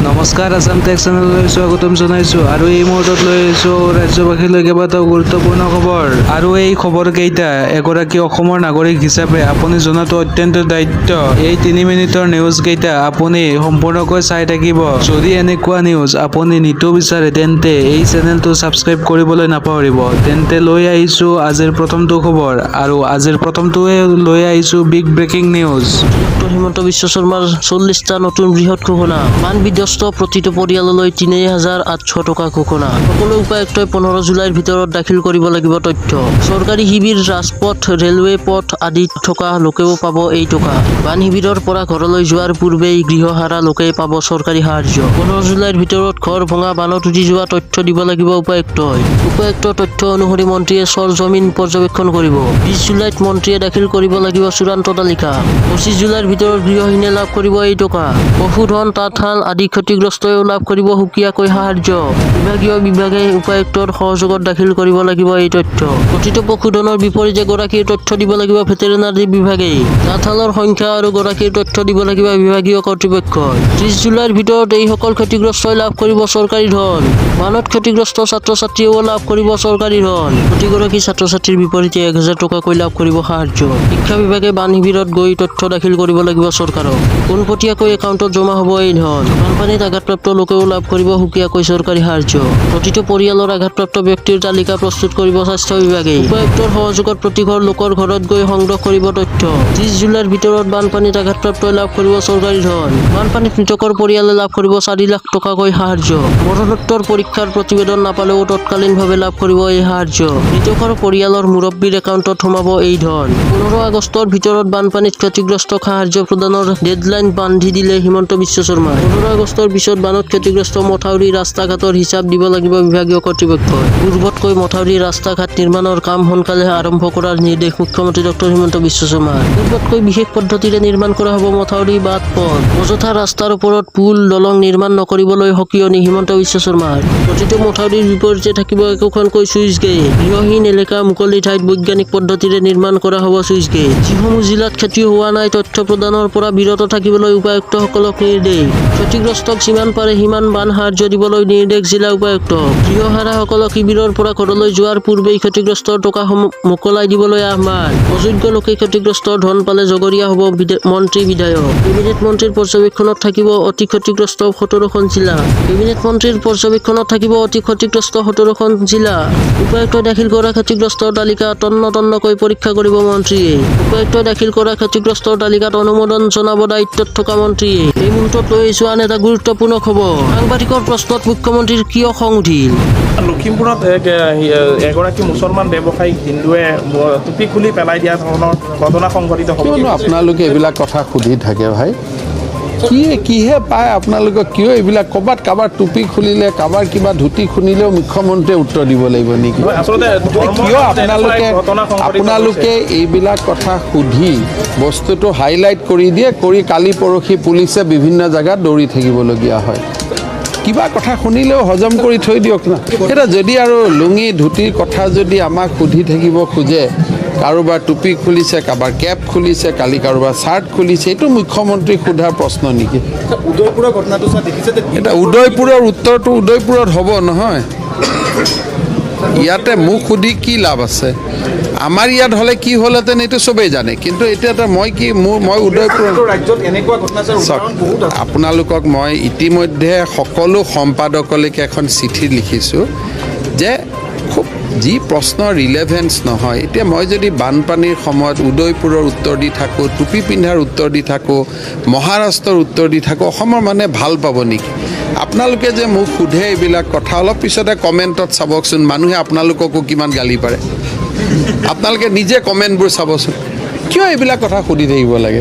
নমস্কাৰ আসাম টেক চেনেললৈ স্বাগতম জনাইছো আৰু এই মুহূৰ্তত লৈ আহিছো ৰাজ্যবাসীলৈ কেইবাটাও গুৰুত্বপূৰ্ণ খবৰ আৰু এই খবৰকেইটা এগৰাকী অসমৰ নাগৰিক হিচাপে আপুনি জনাটো অত্যন্ত দায়িত্ব। এই 3 মিনিটৰ নিউজ কেইটা আপুনি সম্পূৰ্ণকৈ চাই থাকিব। যদি এনেকুৱা নিউজ আপুনি নিতো বিচাৰে তেন্তে এই চেনেলটো সাবস্ক্ৰাইব কৰিবলৈ নাপাহৰিব। তেন্তে লৈ আহিছো আজিৰ প্ৰথমটো খবৰ আৰু আজিৰ প্ৰথমটোৱে লৈ আহিছো big breaking news. Doctor Himanta Biswa শৰ্মাৰ 40টা নতুন বৃহৎ ঘোষণা। বান বিধ্বস্ত প্ৰতিটো পৰিয়াললৈ ৩,৮০০ টকা ঘোষণা। সকলো উপায়ুক্তই 15 জুলাইৰ ভিতৰত দাখিল কৰিব লাগিব তথ্য। চৰকাৰী শিবিৰ, ৰাজপথ, ৰেলৱে পথ আদিত থকা লোকেও পাব এই টকা। বান শিবিৰৰ পৰা ঘৰলৈ যোৱাৰ পূৰ্বেই গৃহহাৰা লোকে পাব চৰকাৰী সাহায্য। 15 জুলাইৰ ভিতৰত ঘৰ ভঙা, বানত উটি যোৱা তথ্য দিব লাগিব উপায়ুক্তই। উপায়ুক্তৰ তথ্য অনুসৰি মন্ত্ৰীয়ে চৰজমিন পৰ্যবেক্ষণ কৰিব। 20 জুলাইত মন্ত্ৰীয়ে দাখিল কৰিব লাগিব চূড়ান্ত তালিকা। 25 জুলাইৰ ভিতৰত গৃহহীনে লাভ কৰিব এই টকা। পশুধন, তাঁতশাল আদি ক্ষতিগ্ৰস্তইও লাভ কৰিব সুকীয়াকৈ সাহায্য। বিভাগে উপায়ুক্তৰ সহযোগত দাখিল কৰিব লাগিব এই তথ্য। প্ৰতিটো পশুধনৰ বিপৰীতে গৰাকীৰ তথ্য দিব লাগিব ভেটেৰিনাৰী বিভাগে। তাঁতশালৰ সংখ্যা আৰু গৰাকীৰ তথ্য দিব লাগিব বিভাগীয় কৰ্তৃপক্ষই। 30 জুলাইৰ ভিতৰত এইসকল ক্ষতিগ্ৰস্তই লাভ কৰিব চৰকাৰী ধন। বানত ক্ষতিগ্ৰস্ত ছাত্ৰ-ছাত্ৰীয়েও লাভ কৰিব চৰকাৰী ধন। প্ৰতিগৰাকী ছাত্ৰ-ছাত্ৰীৰ বিপৰীতে 1000 টকাকৈ লাভ কৰিব সাহায্য। শিক্ষা বিভাগে বান শিবিৰত গৈ তথ্য দাখিল কৰিব লাগিব চৰকাৰক। পোনপটীয়াকৈ একাউণ্টত জমা হ'ব এই ধন। বানপানীত আঘাতপ্ৰাপ্ত লোকেও লাভ কৰিব সুকীয়াকৈ চৰকাৰী সাহায্য। প্ৰতিটো পৰিয়ালৰ আঘাতপ্ৰাপ্ত ব্যক্তিৰ তালিকা প্ৰস্তুত কৰিব স্বাস্থ্য বিভাগে। উপায়ুক্তৰ সহযোগত প্ৰতিঘৰ লোকৰ ঘৰত গৈ সংগ্ৰহ কৰিব তথ্য। 30 জুলাইৰ ভিতৰত বানপানীত আঘাতপ্ৰাপ্তই লাভ কৰিব চৰকাৰী ধন। বানপানীত মৃতকৰ পৰিয়ালে লাভ কৰিব 4 লাখ টকাকৈ সাহায্য। মৰণোত্তৰ পৰীক্ষাৰ প্ৰতিবেদন নাপালেও তৎকালীনভাৱে লাভ কৰিব এই সাহায্য। মৃতকৰ পৰিয়ালৰ মুৰব্বীৰ একাউণ্টত সোমাব এই ধন। 15 আগষ্টৰ ভিতৰত বানপানীত ক্ষতিগ্ৰস্তক সাহায্য প্ৰদানৰ ডেডলাইন বান্ধি দিলে হিমন্ত বিশ্ব শৰ্মাই। 15 আগষ্টৰ পিছত বানত ক্ষতিগ্ৰস্ত মথাউৰি, ৰাস্তা-ঘাটৰ হিচাপ দিব লাগিব বিভাগীয় কৰ্তৃপক্ষই। পূৰ্বতকৈ মথাউৰি, ৰাস্তা-ঘাট নিৰ্মাণৰ কাম সোনকালে আৰম্ভ কৰাৰ নিৰ্দেশ মুখ্যমন্ত্ৰী ডক্টৰ হিমন্ত বিশ্ব শৰ্মাৰ। পূৰ্বতকৈ বিশেষ পদ্ধতিৰে নিৰ্মাণ কৰা হ'ব মথাউৰি, বাট পথ। অযথা ৰাস্তাৰ ওপৰত পুল, দলং নিৰ্মাণ নকৰিবলৈ সকিয়নি হিমন্ত বিশ্ব শৰ্মাৰ। প্ৰতিটো মথাউৰিৰ বিপৰীতে থাকিব একোখনকৈ চুইচ গেট। গৃহহীন এলেকা, মুকলি ঠাইত বৈজ্ঞানিক পদ্ধতিৰে নিৰ্মাণ কৰা হ'ব চুইচ গেট। যিসমূহ জিলাত খেতি হোৱা নাই তথ্য প্ৰদানৰ পৰা বিৰত থাকিবলৈ উপায়ুক্তসকলক নিৰ্দেশ। ক্ষতিগ্ৰস্তক যিমান পাৰে সিমান বান সাহায্য দিবলৈ নিৰ্দেশ জিলা উপায়ুক্তক। গৃহহাৰাসকলক শিবিৰৰ পৰা ঘৰলৈ যোৱাৰ পূৰ্বেই ক্ষতিগ্ৰস্তৰ টকাসমূহ মোকলাই দিবলৈ আহ্বান। অযোগ্য লোকে ক্ষতিগ্ৰস্তৰ ধন পালে জগৰীয়া হ'ব মন্ত্ৰী, বিধায়ক। কেবিনেট মন্ত্ৰীৰ পৰ্যবেক্ষণত থাকিব অতি ক্ষতিগ্ৰস্ত 17খন জিলা। কেবিনেট মন্ত্ৰীৰ পৰ্যবেক্ষণত থাকিব অতি ক্ষতিগ্ৰস্ত 17খন জিলা। উপায়ুক্তই দাখিল কৰা ক্ষতিগ্ৰস্তৰ তালিকা তন্নকৈ পৰীক্ষা কৰিব মন্ত্ৰীয়ে। উপায়ুক্তই দাখিল কৰা ক্ষতিগ্ৰস্তৰ তালিকাত অনুমোদন জনাব দায়িত্বত থকা মন্ত্ৰীয়ে। এই মুহূৰ্তত লৈ আহিছো আন এটা গুৰুত্বপূৰ্ণ খবৰ। সাংবাদিকৰ প্ৰশ্নত মুখ্যমন্ত্ৰীৰ কিয় খং উঠিল? লখিমপুৰত এগৰাকী মুছলমান ব্যৱসায়িক হিন্দুৱে টুপি খুলি পেলাই দিয়া ধৰণৰ ঘটনা সংঘটিত হ'ব। কিয়নো আপোনালোকে এইবিলাক কথা সুধি থাকে ভাই? কিহে পায় আপোনালোকে? কিয় এইবিলাক ক'ৰবাত কাৰোবাৰ টুপি খুলিলে, কাৰোবাৰ কিবা ধুতি খুলিলেও মুখ্যমন্ত্ৰীয়ে উত্তৰ দিব লাগিব নেকি? আচলতে কিয় আপোনালোকে এইবিলাক কথা সুধি বস্তুটো হাইলাইট কৰি দিয়ে, কৰি কালি পৰহি পুলিচে বিভিন্ন জেগাত দৌৰি থাকিবলগীয়া হয়? কিবা কথা শুনিলেও হজম কৰি থৈ দিয়ক না। এতিয়া যদি আৰু লুঙি ধুতিৰ কথা যদি আমাক সুধি থাকিব খোজে, কাৰোবাৰ টুপি খুলিছে, কাৰোবাৰ কেপ খুলিছে, কালি কাৰোবাৰ চাৰ্ট খুলিছে, এইটো মুখ্যমন্ত্ৰীক সোধাৰ প্ৰশ্ন নেকি? উদয়পুৰৰ ঘটনাটো দেখিছে। এতিয়া উদয়পুৰৰ উত্তৰটো উদয়পুৰত হ'ব নহয়। ইয়াতে মোক সুধি কি লাভ আছে? আমাৰ ইয়াত হ'লে কি হ'লহেঁতেন এইটো চবেই জানে, কিন্তু এতিয়া মই উদয়পুৰ আপোনালোকক মই ইতিমধ্যে সকলো সম্পাদকলৈকে এখন চিঠি লিখিছোঁ যে খুব যি প্ৰশ্নৰ ৰিলেভেঞ্চ নহয়। এতিয়া মই যদি বানপানীৰ সময়ত উদয়পুৰৰ উত্তৰ দি থাকোঁ, টুপি পিন্ধাৰ উত্তৰ দি থাকোঁ, মহাৰাষ্ট্ৰৰ উত্তৰ দি থাকোঁ, অসমৰ মানুহে ভাল পাব নেকি? আপোনালোকে যে মোক সোধে এইবিলাক কথা, অলপ পিছতে কমেণ্টত চাবচোন মানুহে আপোনালোককো কিমান গালি পাৰে। আপোনালোকে নিজে কমেণ্টবোৰ চাবচোন, কিয় এইবিলাক কথা সুধি থাকিব লাগে?